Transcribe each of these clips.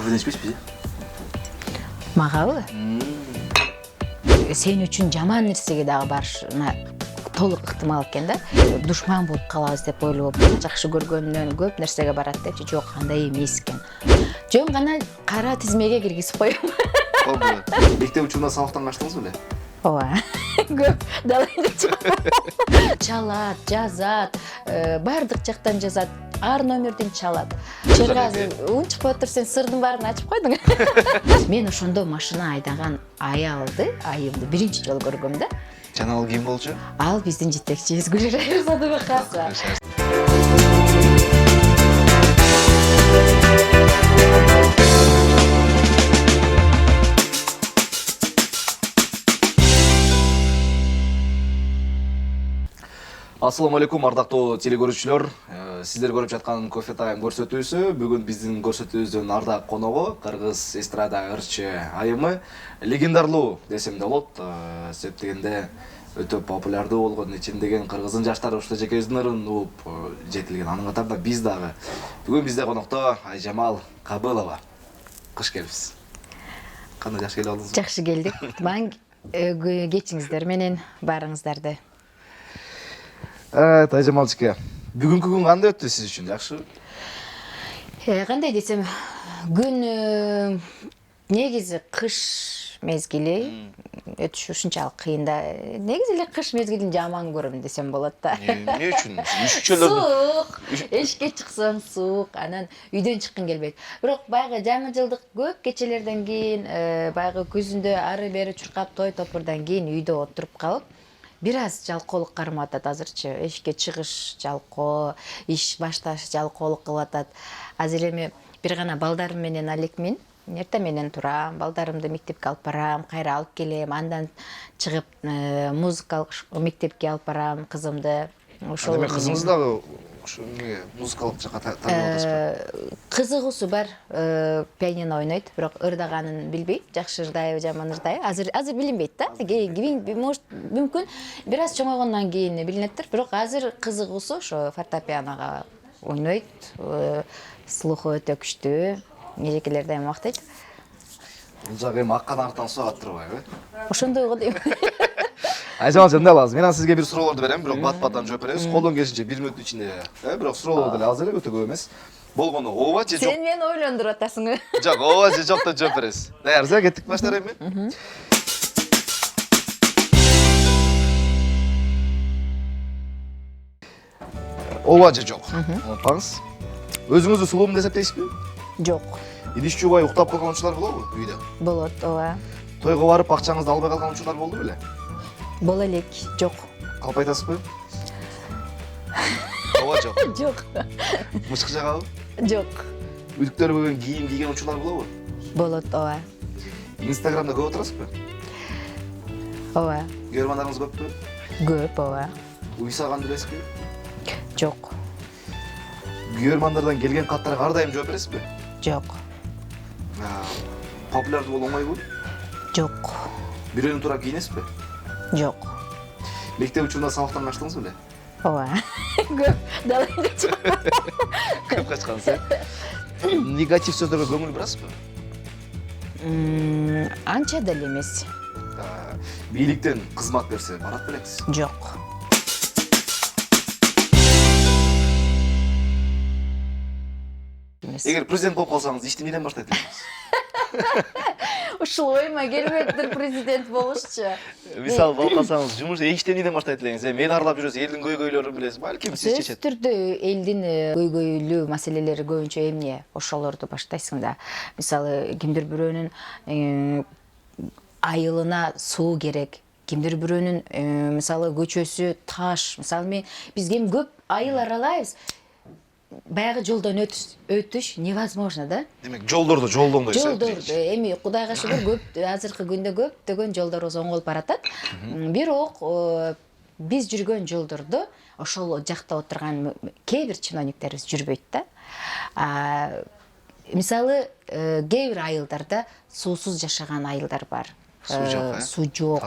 кофеден ичпейсизби? Магабы? Сен үчүн жаман нерсеге дагы барышына толук ыктымал экен да. Душман болуп калабыз деп ойлоп, жакшы көргөндөн көп нерсеге барат депчи. Жок, андай эмес экен. Жөн гана кара тизмеге киргизип коем. Болду. Мектеп учурунда сабактан качтыңыз беле? Ооба. Көп далайга чыгып. Чалат, жазат, бардык жактан жазат. Ар номерден чалат. Чергаzy, унчукпай отур, сен сырдын баарын ачып койдуң. Мен ошондо машина айдаган айымды биринчи жолу көргөм да. Жана ал ким болчу? Ал биздин жетекчибиз Гүлжайыр Садыбекова. Ассаламу алейкум, ардактуу телекөрүүчүлөр. Сиздер көрүп жаткан Кофе Тайм көрсөтүүсү. Бүгүн биздин көрсөтүүбүздүн ардак коногу кыргыз эстрада ырчы айымы, легендарлуу десем да болот. Себеп дегенде өтө популярдуу болгон ичимдеген кыргыздын жаштары ушул жекебиздин ырын угуп жетилген. Анын катарында биз дагы. Бүгүн бизде конокто Айжамал Кабылова. Кыш келипсиз. Кандай жакшы келип алдыңызбы? Жакшы келдик. Маң кечиңиздер менен баарыңыздарды. Айжамалчыке, бүгүнкү күн кандай өттү сиз үчүн? Жакшыбы? Кандай десем, күн негизи кыш мезгили өтүшү ушунчалык кыйын да. Негизи эле кыш мезгилин жаман көрөм десем болот да. Эмне үчүн? Üşүчөлөр. Суук, эшикке чыксаң суук, анан үйдөн чыккың келбейт. Бирок баягы жаңы жылдык көп кечелерден кийин, баягы күзүндө ары бери чуркап той топурдан кийин үйдө отуруп калып, бир аз жалкоолук кармап атат азырчы. Эшикке чыгыш жалкоо, иш башташ жалкоолук кылып атат. Азыр эми бир гана балдарым менен алекмин. Эртең менен турам, балдарымды мектепке алып барам, кайра алып келем, андан чыгып музыкалык мектепке алып барам кызымды. Ошол эми кызыңыз дагы ушу музыкалык жакка тартып атасызбы? Кызыгуусу бар, пианино ойнойт, бирок ырдаганын билбейт. Жакшы ырдайбы, жаман ырдайбы? Азыр билинбейт да. Может, мүмкүн бир аз чоңойгондон кийин билинеттир, бирок азыр кызыгуусу ошо фортепианого ойнойт, слуху өтө күчтүү. Эжекелер дайым мактайт. Бул жак эми аккан артан сууга турбайбы? Ошондой го дейм. Айжамал жандай аласыз. Мен сизге бир суроолорду берем, бирок бат-баттан жооп беребиз. Колдон келишинче 1 мүнөттүн ичинде. Бирок суроолор деле аз эле, өтө көп эмес. Болгону ооба же жок? Сен мени ойлондуруп атасың. Жок, ооба же жок деп жооп бересиз. Даярсыз, кеттик баштар эми. Ооба же жок? Унутпаңыз. Өзүңүздү сулуумун деп эсептейсизби? Жок. Идиш жуубай уктап калган учурлар болобу үйдө? Болот, ооба. Тойго барып акчаңызды албай калган учурлар болду беле? Боло элек, жок. Калп айтасызбы? Ооба жок. Жок. Мышкы жагабы? Жок. Үдүктөлбөгөн кийим кийген учурлар болобу? Болот, ооба. Инстаграмда көп отурасызбы? Ооба. Көрөрмандарыңыз көппү? Көп, ооба. Уй саган билесизби? Жок. Көрөрмандардан келген каттарга ар дайым жооп бересизби? Жок. Популярдуу болуу оңойбу? Жок. Бирөөнү туура кийинесизби? Жок. Мектеп учурунда сабактан качтыңыз беле? Ооба. Көп далайга чыгып. Көп качкансыз. Негатив сөздөргө көңүл бурасызбы? Анча деле эмес. Бийликтен кызмат берсе барат белексиз? Жок. Эгер президент болуп калсаңыз, ишти эмнеден баштайт элеңиз? Ушул оюма келбептир президент болушчу. Мисалы болуп калсаңыз, жумуш ишти эмнеден баштайт элеңиз? Эл арлап жүрөсүз, элдин көйгөйлөрүн билесиз, балким сиз чечет. Сөзсүз түрдө элдин көйгөйлүү маселелери көбүнчө эмне? Ошолорду баштайсың да. Мисалы, кимдир бирөөнүн айылына суу керек. Кимдир бирөөнүн мисалы көчөсү таш. Мисалы биз кем көп айыл аралайбыз. Баягы жолдон өтүш невозможно да. Демек, жолдорду жолдондойсуз. Жолдорду эми Кудайга шүгүр көп азыркы күндө көптөгөн жолдорубуз оңолуп баратат. Бирок биз жүргөн жолдорду ошол жакта отурган кээ бир чиновниктерибиз жүрбөйт да. Мисалы, кээ бир айылдарда суусуз жашаган айылдар бар. Суу жок,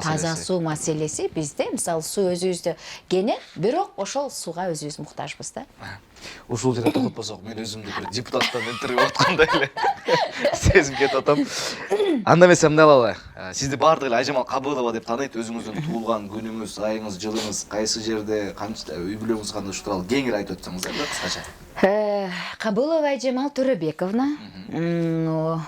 таза суу маселеси бизде, мисалы, суу өзүбүздө кене, бирок ошол сууга өзүбүз муктажбыз да. Ушул жерде токотпосок, мен өзүмдү бир депутаттан интервью аткандай эле. сезим кетип атам. Анда эмесе мындай кылалы. Сизди баардык эле Айжамал Кабылова деп тааныйт. Өзүңүздүн туулган күнүңүз, айыңыз, жылыңыз кайсы жерде, канча үй бүлөңүз кандай, ушу тууралуу кеңири айтып өтсөңүз да кыскача. Кабылова Айжамал Төрөбековна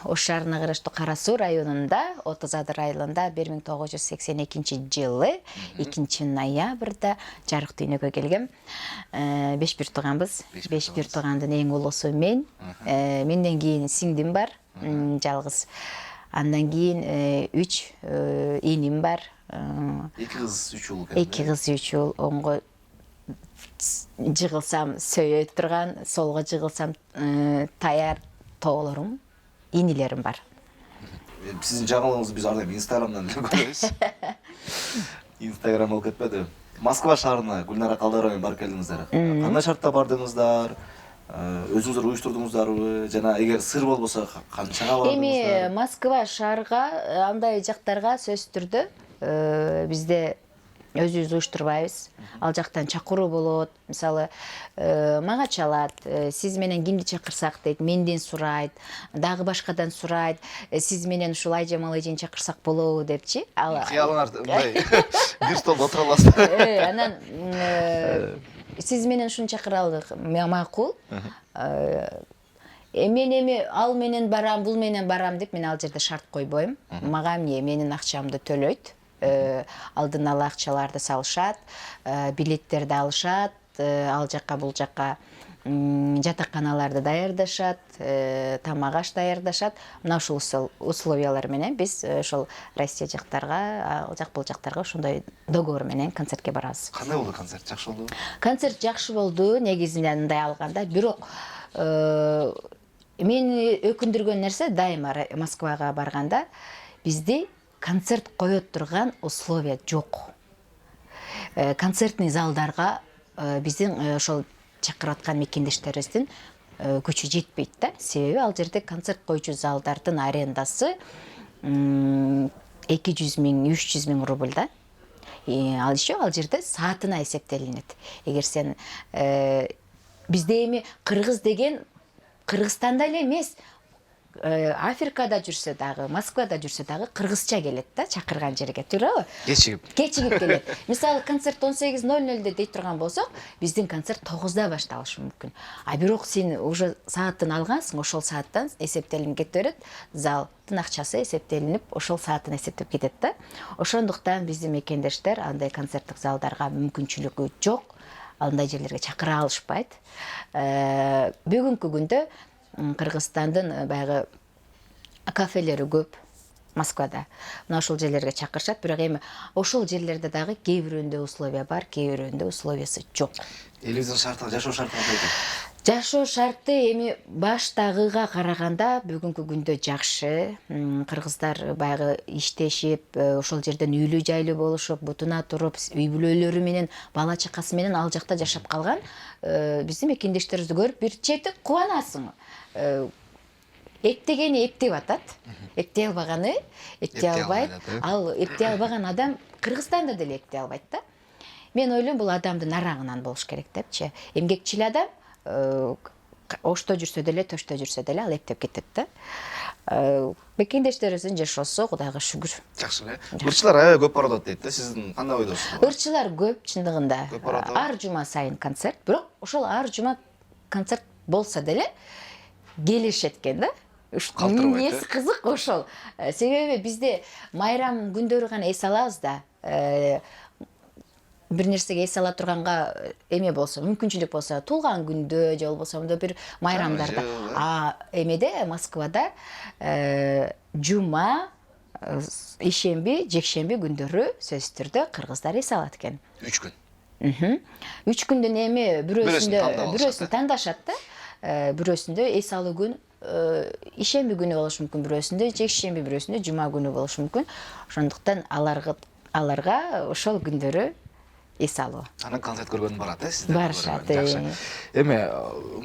Ош шаарына караштуу Кара Суу районунда 30 Адыр айылында 1982 жылы 2 ноябрда жарык дүйнөгө келгем. 5 бир тууганбыз. 5 бир туугандын эң улуусу мен. Менден кийин сиңдим бар, жалгыз. Андан кийин 3 иним бар. 2 кыз, 3 уул. 2 кыз, 3 уул. Оңго жыгылсам сөйөй турган, солго жыгылсам таяр тоолорум, инилерим бар. Сиздин жаңылыгыңызды биз ар дайым Инстаграмдан көрөбүз. Инстаграм болуп кетпеди. Москва шаарына Гүлнара Калдарова менен барып келдиңиздер. Кандай шартта бардыңыздар? Өзүңүздөр уюштурдуңуздарбы? Жана эгер сыр болбосо канчага бардыңыздар? Эми Москва шаарга, андай жактарга сөзсүз түрдө бизде өзүбүз уюштурбайбыз. Ал жактан чакыруу болот. Мисалы, мага чалат, сиз менен кимди чакырсак дейт, менден сурайт, дагы башкадан сурайт, сиз менен ушул Айжамал эжени чакырсак болобу депчи. Кыялыңар мындай бир столдо отура аласыздар. Анан сиз менен ушуну чакыралык, макул. Мен эми ал менен барам, бул менен барам деп мен ал жерде шарт койбойм. Мага эмне, менин акчамды төлөйт. Алдын ала акчаларды салышат, билеттерди алышат, ал жакка бул жакка жатаканаларды даярдашат, тамак аш даярдашат. Мына ушул условиялар менен биз ошол Россия жактарга, ал жак бул жактарга ошондой договор менен концертке барабыз. Кандай болду концерт? Жакшы болдубу? Концерт жакшы болду, негизинен мындай алганда. Бирок мени өкүндүргөн нерсе дайыма Москвага барганда бизди концерт кое турган условия жок. Концертный залдарга биздин ошол чакырып аткан мекендештерибиздин күчү жетпейт да. Себеби ал жерде концерт коючу залдардын арендасы 200 миң, 300 миң рубль да. Ал еще ал жерде саатына эсептелинет. Эгер сен бизде эми кыргыз деген Кыргызстанда эле эмес, Африкада жүрсө дагы, Москвада жүрсө дагы кыргызча келет да, чакырган жерге, туурабы? Кечигип келет. Мисалы, концерт 18:00-да дей турган болсок, биздин концерт 9-да башталышы мүмкүн. А бирок сен уже саатын алгансың, ошол сааттан эсептелинип кете берет, залдын акчасы эсептелинип, ошол саатын эсептеп кетет да. Ошондуктан биздин мекендештер андай концерттик залдарга мүмкүнчүлүгү жок, андай жерлерге чакыра алышпайт. Бүгүнкү күндө Кыргызстандын баягы кафелери көп Москвада. Мына ошол жерлерге чакырышат, бирок эми ошол жерлерде дагы кээ бирөүндө условия бар, кээ бирөүндө условиясы жок. Элибиздин шарты, жашоо шарты кандай экен? Жашоо шарты эми баштагыга караганда бүгүнкү күндө жакшы. Кыргыздар баягы иштешип, ошол жерден үйлүү жайлуу болушуп, бутуна туруп, үй бүлөлөрү менен, бала чакасы менен ал жакта жашап калган. Биздин мекендештерибизди көрүп бир чети кубанасың. Эптегени эптеп атат. Эптей албаганы эптей албайт. Ал эптей албаган адам Кыргызстанда деле эптей албайт да. Мен ойлойм, бул адамдын арагынан болуш керек депчи. Эмгекчил адам ошто жүрсө деле, төштө жүрсө деле ал эптеп кетет да. Мекендештерибиздин жашоосу Кудайга шүгүр. Жакшы эле. Ырчылар аябай көп барып атат дейт да. Сиздин кандай ойдосуз? Ырчылар көп, чындыгында. Ар жума сайын концерт, бирок ошол ар жума концерт болсо деле келишет экен да. Эмнеси кызык ошол. Себеби бизде майрам күндөрү гана эс алабыз да. Бир нерсеге эс ала турганга эме болсо, мүмкүнчүлүк болсо, туулган күндө же болбосо бир майрамдарда. Эмеде Москвада жума, ишемби, жекшемби күндөрү сөзсүз түрдө кыргыздар эс алат экен. 3 күн. 3 күндөн эми бирөөсүн тандашат да. Бирөөсүндө эс алуу күн ишемби күнү болушу мүмкүн, бирөөсүндө жекшемби, бирөөсүндө жума күнү болушу мүмкүн. Ошондуктан аларга ошол күндөрү эс алуу. Анан концерт көргөнү барат, сиздер? Барышат. Эми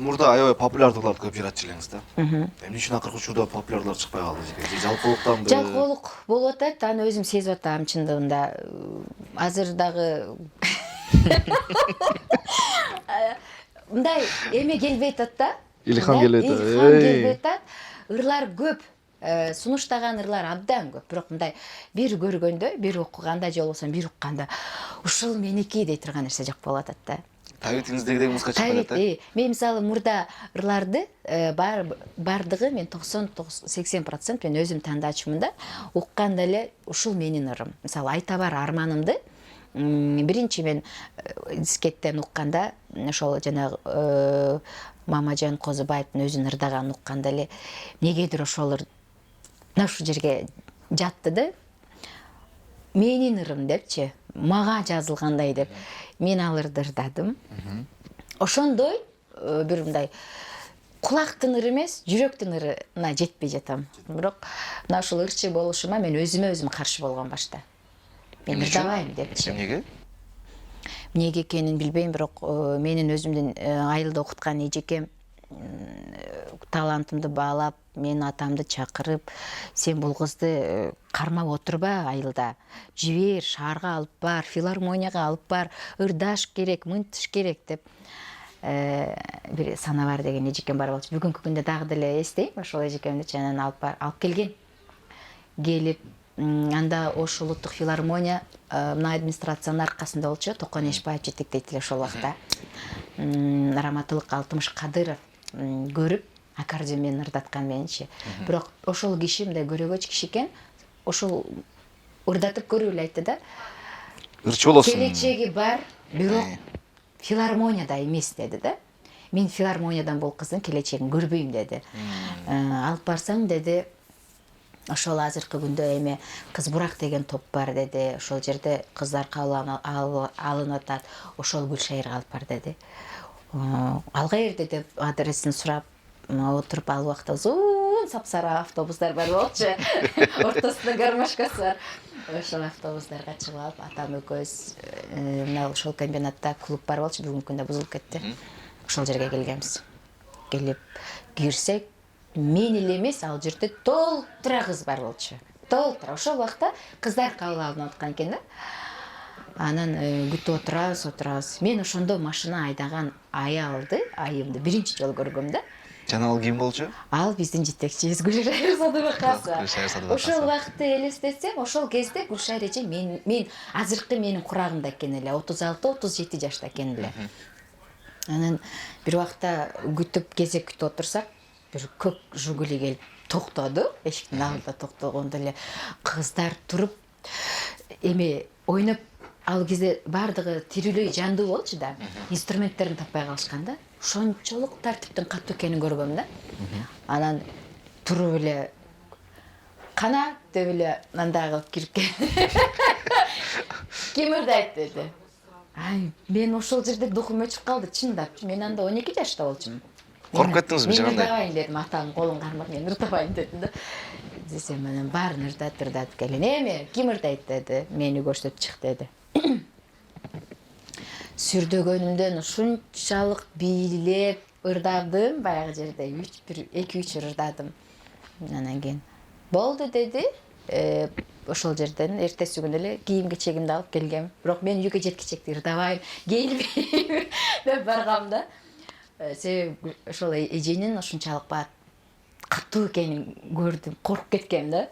мурда аябай популярдууларды көп жаратчу элеңиз да. Эмне үчүн акыркы учурда популярдуулар чыкпай калды же? Жалкоолуктанбы? Жалкоолук болуп атат, аны өзүм сезип атам чындыгында. Азыр дагы мындай эме келбей атат да. Илхам келбей атат. Илхам келбей атат. ырлар көп, сунуштаган ырлар абдан көп. Бирок мындай бир көргөндө, бир окуганда же болбосо бир укканда ушул меники дей турган нерсе жок болуп атат да. Табитиңиздегидей музыка чыкпайт атат. Мен мисалы мурда ырларды бардыгы мен 90-80% мен өзүм тандачумун да. Укканда эле ушул менин ырым. Мисалы айта бар арманымды биринчи мен дискеттен укканда ошол жанагы Мамажан Козубаевдин өзүнүн ырдаганын укканда эле негедир ошол мына ушул жерге жатты да. Менин ырым депчи, мага жазылгандай деп мен ал ырды ырдадым. Ошондой бир мындай кулактын ыры эмес, жүрөктүн ырына жетпей жатам. Бирок мына ушул ырчы болушума мен өзүм каршы болгом башта. Мен ырдабайм депчи. Эмнеге? Эмнеге экенин билбейм, бирок менин өзүмдүн айылда окуткан эжекем талантымды баалап, мен атамды чакырып, сен бул кызды кармап отурба айылда. Жибер, шаарга алып бар, филармонияга алып бар, ырдаш керек, мынтыш керек деп бир Санабар деген эжекем бар болчу. Бүгүнкү күндө дагы деле эстейм, ошол эжекемди чанан алып келген. Келип, анда Ош улуттук филармония мына администрациянын аркасында болчу, Токон Эшбаев жетектейт эле ошол убакта. Раматылык Алтымыш Кадыров көрүп аккордеон менен ырдаткан меничи. Бирок ошол киши мындай көрөгөч киши экен, ошол ырдатып көрүп эле айтты да. Ырчы болосуң. Келечеги бар, бирок филармонияда эмес деди да. Мен филармониядан бул кыздын келечегин көрбөйм деди. Алып барсаң деди, ошол азыркы күндө эме Кыз Бурак деген топ бар деди. Ошол жерде кыздар кабыл алынып атат. Ошол Гүлшайырга алып бар деди. Алга эрде деп адресин сурап отуруп, ал убакта узун сапсара автобустар бар болчу. Ортосунда гармошкасы бар. Ошол автобустарга чыгып алып, атам экөөбүз мына ошол комбинатта клуб бар болчу, бүгүнкү күндө бузулуп кетти. Ошол жерге келгенбиз. Келип кирсек, мен эле эмес, ал жерде толтура кыз бар болчу. Толтура. Ошол убакта кыздар кабыл алынып аткан экен да. Анан күтүп отурабыз. Мен ошондо машина айдаган аялды, айымды биринчи жолу көргөм да. Жана ал ким болчу? Ал биздин жетекчибиз Гүлшайыр Садыбакасы. Гүлшайыр Садыбакасы. Ошол убакытты элестетсем, ошол кезде Гүлшайыр эже мен азыркы менин курагымда экен эле, 36-37 жашта экен эле. Анан бир убакта кезек күтүп отурсак, бир көк жугули келип токтоду, эшиктин алдында токтогондо эле кыздар туруп эме ойноп, ал кезде бардыгы тирүүлөй жандуу болчу да, инструменттерин таппай калышкан да. Ошончолук тартиптин катуу экенин көргөм да. Анан туруп эле кана деп эле мындай кылып кирип ким ырдайт деди. Мен ошол жерде духум өчүп калды, чындап. Мен анда 12 жашта болчумун. Коркуп кеттиңизби же кандай? Мен кандай? ырдабайм дедим, атам колун кармап, мен ырдабайм дедим да. Десем, анан баарын ырдатып келин. Эми ким ырдайт деди, мени көрсөтүп чык деди. Сүрдөгөнүмдөн ушунчалык бийлеп ырдадым, баягы жерде 2-3 ырдадым. Анан кийин болду деди. Ошол жерден эртеси күнү эле кийим-кечегимди алып келгем. Бирок мен үйгө жеткичекти ырдабайм, келбейм деп баргам да. Себеби ошол эженин ушунчалык катуу экенин көрдүм, коркуп кеткем да.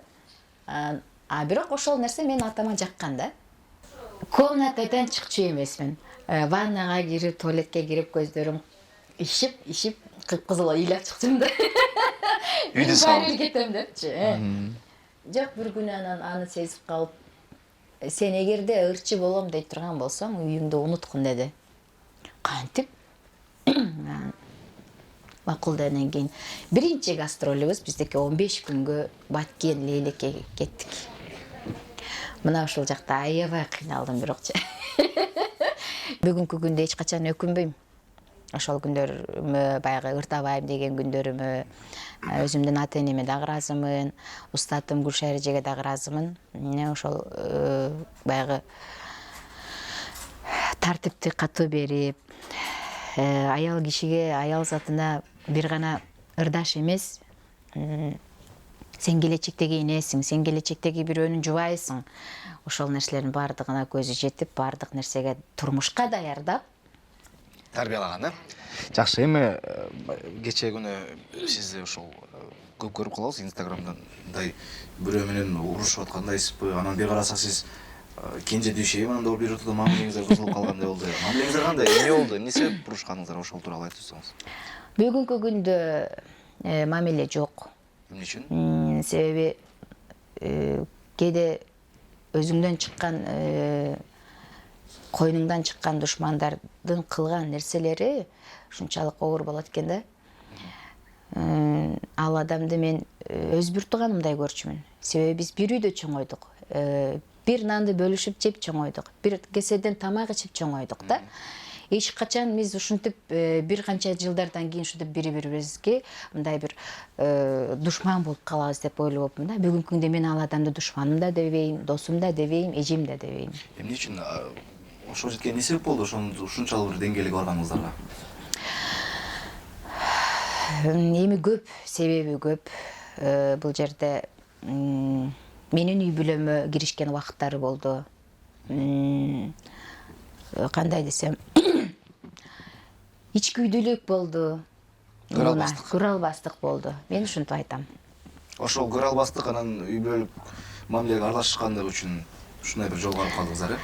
Бирок ошол нерсе менин атама жаккан да. Комнатадан чыкчу эмесмин. Ваннага кирип, туалетке кирип, көздөрүм ишип, кып-кызыл ыйлап чыктым да. Үйдү салып кетем депчи. Жок, бир күнү анан аны сезип калып, сен эгерде ырчы болом дей турган болсоң, үйүңдү унуткун деди. Кантип? Макул дегенден кийин биринчи гастролубуз биздики 15 күнгө Баткен Лейлекке кеттик. Мына ушул жакта аябай кыйналдым бирокчу. Бүгүнкү күндө эч качан өкүнбөйм. Ошол күндөр баягы ырдабайм деген күндөрүмө өзүмдүн ата-энеме дагы ыраазымын, устатым Гүлшайыр эжеге дагы ыраазымын. Ошол баягы тартипти катуу берип, аял кишиге, аял затына бир гана ырдаш эмес, сен келечектеги энесиң, сен келечектеги бирөөнүн жубайысың. Ошол нерселердин баардыгына көзү жетип, баардык нерсеге турмушка даярдап тарбиялаган, Жакшы, эми кечээ күнү сизди ушул көп көрүп калабыз инстаграмдан мындай бирөө менен урушуп аткандайсызбы, анан бир караса сиз кенже дүйшөйм анда бир ортодо мамилеңиздер бузулуп калгандай болду. Мамилеңиздер кандай? Эмне болду? Эмне себеп урушканыңыздар? Ошол тууралуу айтып өтсөңүз. Бүгүнкү күндө мамиле жок. Эмне үчүн? Себеби кээде өзүңдөн чыккан койнуңдан чыккан душмандардын кылган нерселери ушунчалык оор болот экен да. Ал адамды мен өз биртуганымдай көрчүмүн. Себеби биз бир үйдө чоңойдук. Бир нанды бөлүшүп жеп чоңойдук. Бир кеседен тамак ичип чоңойдук да. Эч качан биз ушинтип бир канча жылдардан кийин ушинтип бири-бирибизге мындай бир душман болуп калабыз деп ойлобопмун да. Бүгүнкү күндө мен ал адамды душманым да дебейм, досум да дебейм, эжем да дебейм. Эмне үчүн ошол жеткен эмне себеп болду ушунчалык бир деңгээлге барганыңыздарга? Эми көп, себеби көп. Бул жерде менин үй бүлөмө киришкен убакыттары болду. Кандай десем, ичкүйдүүлүк болду. Көрө албастык болду. Мен ушинтип айтам. Ошол көрө албастык анан үй бүлөлүк мамилеге аралашкандыгы үчүн ушундай бир жолго барып калдыңыздар,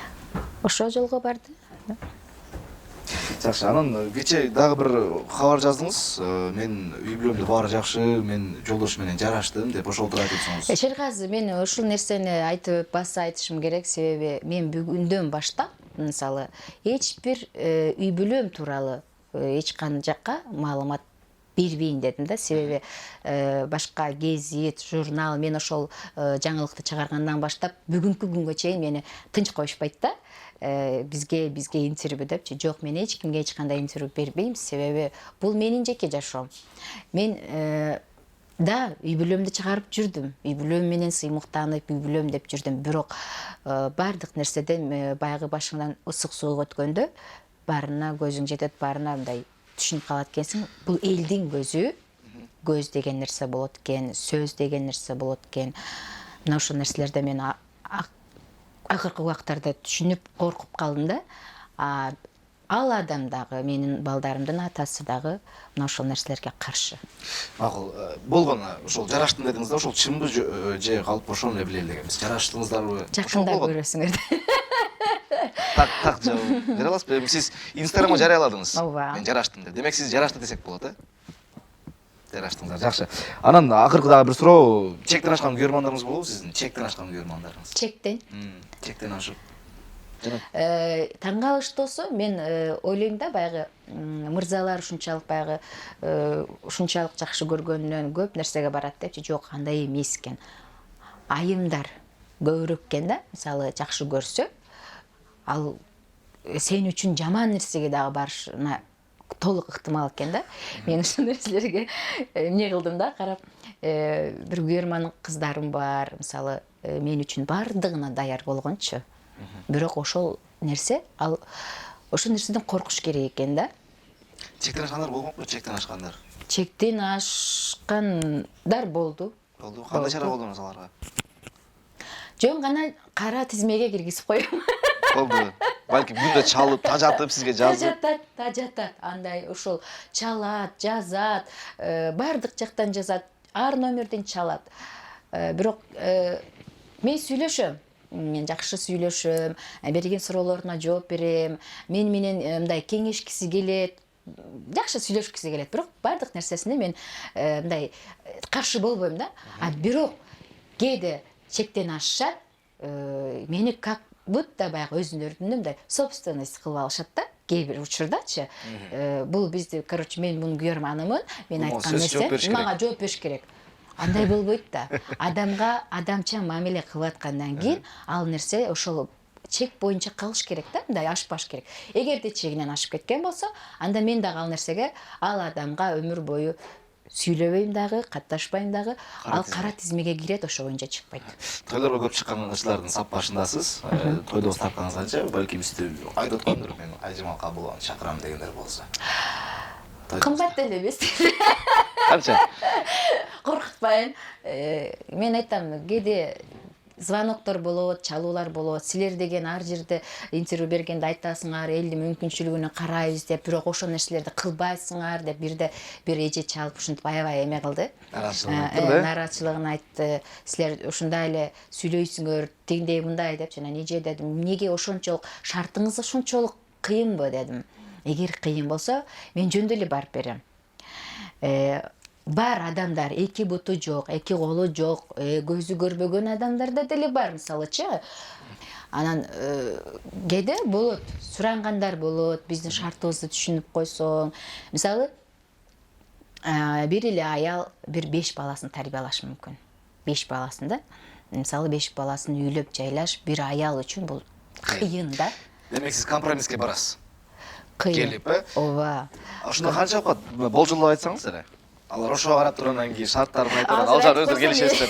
Ошол жолго барды. Жакшы, анан кечээ дагы бир кабар жаздыңыз. Мен үй бүлөмдө баары жакшы, мен жолдошум менен жараштым деп ошол тууралуу айтып өтсөңүз. Шергази, мен ушул нерсени баса айтышым керек, себеби мен бүгүндөн баштап, мисалы, эч бир үй бүлөм тууралуу эч кандай жакка маалымат бербейин дедим да. Себеби башка гезит, журнал, мен ошол жаңылыкты чыгаргандан баштап бүгүнкү күнгө чейин мени тынч коюшпайт да. Бизге интервью депчи. Жок, мен эч кимге эч кандай интервью бербейм, себеби бул менин жеке жашоом. Мен да үй бүлөмдү чыгарып жүрдүм. Үй бүлөм менен сыймыктанып, үй бүлөм деп жүрдүм. Бирок бардык нерседен баягы башыңдан ысык суук өткөндө баарына көзүң жетет, баарына мындай түшүнүп калат экенсиң. Бул элдин көзү, көз деген нерсе болот экен, сөз деген нерсе болот экен. Мына ошол нерселерде мен акыркы убактарда түшүнүп коркуп калдым да. Ал адам дагы, менин балдарымдын атасы дагы мына ошол нерселерге каршы. Макул, болгон ошол жараштым дедиңиз да, ошол чынбы же калп ошону эле билели дегенбиз. Жараштыңыздарбы? Жакында көрөсүңөр. Так жооп бере аласызбы? Эми сиз Инстаграмга жарыяладыңыз. Ооба. Мен жараштым деп. Демек сиз жарашты десек болот, Жараштыңыздар, жакшы. Анан акыркы дагы бир суроо, чектен ашкан көрөрмандарыңыз болобу сиздин? Чектен ашкан көрөрмандарыңыз. Чектен ашып. Таң калыштуусу, мен ойлойм да, баягы мырзалар ушунчалык баягы ушунчалык жакшы көргөнүнөн көп нерсеге барат депчи. Жок, андай эмес экен. Айымдар көбүрөөк экен да. Мисалы, жакшы көрсө, ал сен үчүн жаман нерсеге дагы барышына толук ыктымал экен да. Мен ушул нерселерге эмне кылдым да, карап, бир көрөрман кыздарым бар, мисалы, мен үчүн бардыгына даяр болгончу. Бирок ошол нерсе, ошол нерседен коркуш керек экен да. Чектен ашкандар болгонбу? Чектен ашкандар. Чектен ашкандар болду. Болду. Кандай чара колдоносуз аларга? Жөн гана кара тизмеге киргизип коем. Болду. Балки күндө чалып, тажатып сизге жазып. Тажатат. Андай ошол чалат, жазат, бардык жактан жазат, ар номерден чалат. Бирок мен сүйлөшөм. Мен жакшы сүйлөшөм, берген суроолоруна жооп берем. Мен менен мындай кеңешкиси келет. Жакшы сүйлөшкүсү келет. Бирок бардык нерсесине мен мындай каршы болбойм да. Бирок кээде чектен ашышат, мени как будто баягы өзүнөрүнүн мындай собственность кылып алышат да. Кээ бир учурдачы. Бул бизди, короче, мен мунун көрөрманымын, мен айткан нерсе мага жооп бериш керек. Андай болбойт да. Адамга адамча мамиле кылып аткандан кийин ал нерсе ошол чек боюнча калыш керек да, мындай ашпаш керек. Эгерде чегинен ашып кеткен болсо, анда мен дагы ал нерсеге, ал адамга өмүр бою сүйлөбөйм дагы, катташпайм дагы. Ал кара тизмеге кирет, ошо боюнча чыкпайт. Тойлорго көп чыккан ырчылардын сап башындасыз. Тойдогу тартканыңызганча, балки бизди айтып аткандыр, мен Айжамал Кабылованы чакырам дегендер болсо. Кымбат деле эмес. Канча? Коркутпайын. Мен айтам, кээде звоноктор болот, чалуулар болот. Силер деген ар жерде интервью бергенде айтасыңар, элдин мүмкүнчүлүгүнө карайбыз деп, бирок ошол нерселерди кылбайсыңар деп бир эже чалып ушинтип аябай эме кылды. Нааразычылыгын айтты. Силер ушундай эле сүйлөйсүңөр, тигиндей мындай деп, жана эже дедим, эмнеге ошончолук шартыңыз ошончолук кыйынбы дедим. Эгер кыйын болсо, мен жөндө эле барып берем. Бар адамдар, эки буту жок, эки колу жок, көзү көрбөгөн адамдарда деле бар, мисалычы. Анан кээде болот, сурангандар болот, биздин шартыбызды түшүнүп койсоң. Мисалы, бир эле аял бир 5 баласын тарбиялашы мүмкүн. 5 баласын да. Мисалы 5 баласын үйлөп жайлаш бир аял үчүн бул кыйын да. Демек сиз компромисске барасыз. Кыйын. Келип, Ооба. Ошондо канча убакыт болжолдоп айтсаңыз эле. Алар ошого карап тургандан кийин шарттарын айтып, ал жагы өздөрү келишесиздер.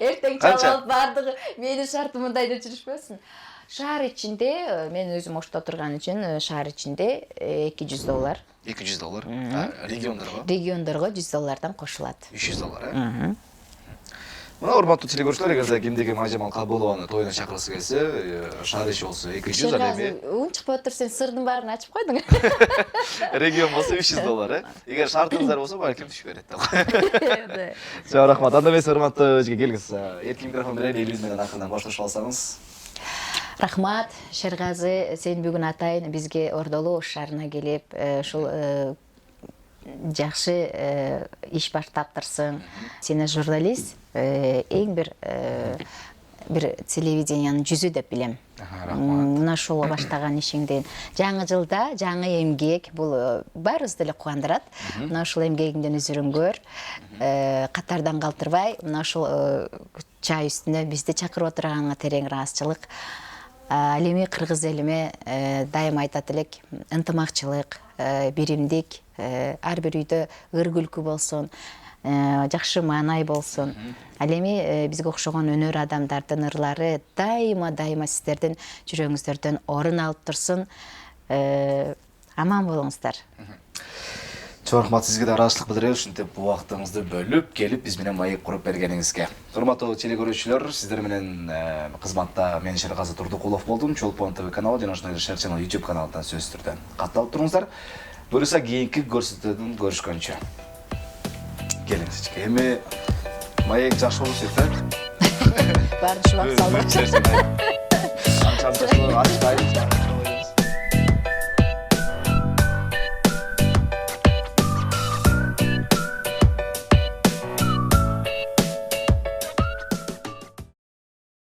Эртең чалып алып бардыгы менин шартым мындай деп жүрүшпөсүн. Шаар ичинде, мен өзүм Ошто турган үчүн шаар ичинде $200. $200. Региондорго? Региондорго $100 кошулат. $300. Мына урматтуу телекөрүүчүлөр, эгерде кимдеги Мажамал Кабылованы тоюна чакыргысы келсе, шаар ичи болсо 200, ал эми унчукпай отур, сен сырдын баарын ачып койдуң. регион болсо $300. Эгер шартыңыздар болсо, балким түшүп берет да. Чоң рахмат. Анда эмес, урматтуу эжге келиңиз. Эркин микрофон берели, элибиз менен акырдан башташып алсаңыз. Рахмат, Шергазы, сен бүгүн атайын бизге Ордолуу шаарына келип, ушул жакшы иш баштаптырсың. Сени журналист, эң бир телевидениянын жүзү деп билем. Мына ушул баштаган ишиңден жаңы жылда жаңы эмгек, бул баарыбызды эле кубандырат. Мына ушул эмгегиңден үзүрүн көр. Катардан калтырбай, мына ушул чай үстүнө бизди чакырып отурганыңа терең ыраазычылык. Ал эми кыргыз элиме дайыма айтат элек, ынтымакчылык, биримдик, ар бир үйдө ыр күлкү болсун, жакшы маанай болсун. Ал эми бизге окшогон өнөр адамдардын ырлары дайыма сиздердин жүрөгүңүздөрдөн орун алып турсун. Аман болуңуздар. Чоң рахмат, сизге да ыраазычылык билдиребиз, ушинтип убактыңызды бөлүп келип биз менен маек куруп бергениңизге. Урматтуу телекөрүүчүлөр, сиздер менен кызматта мен Шергазы Турдукулов болдум. Чолпон ТВ каналы жана ошондой эле Шер Channel YouTube каналынан сөзсүз түрдө катталып туруңуздар. Буюрса кийинки көрсөтүүдөн көрүшкөнчө. Келиңиз ичке. Эми маек жакшы болуп кетти. Баарын шулап салып.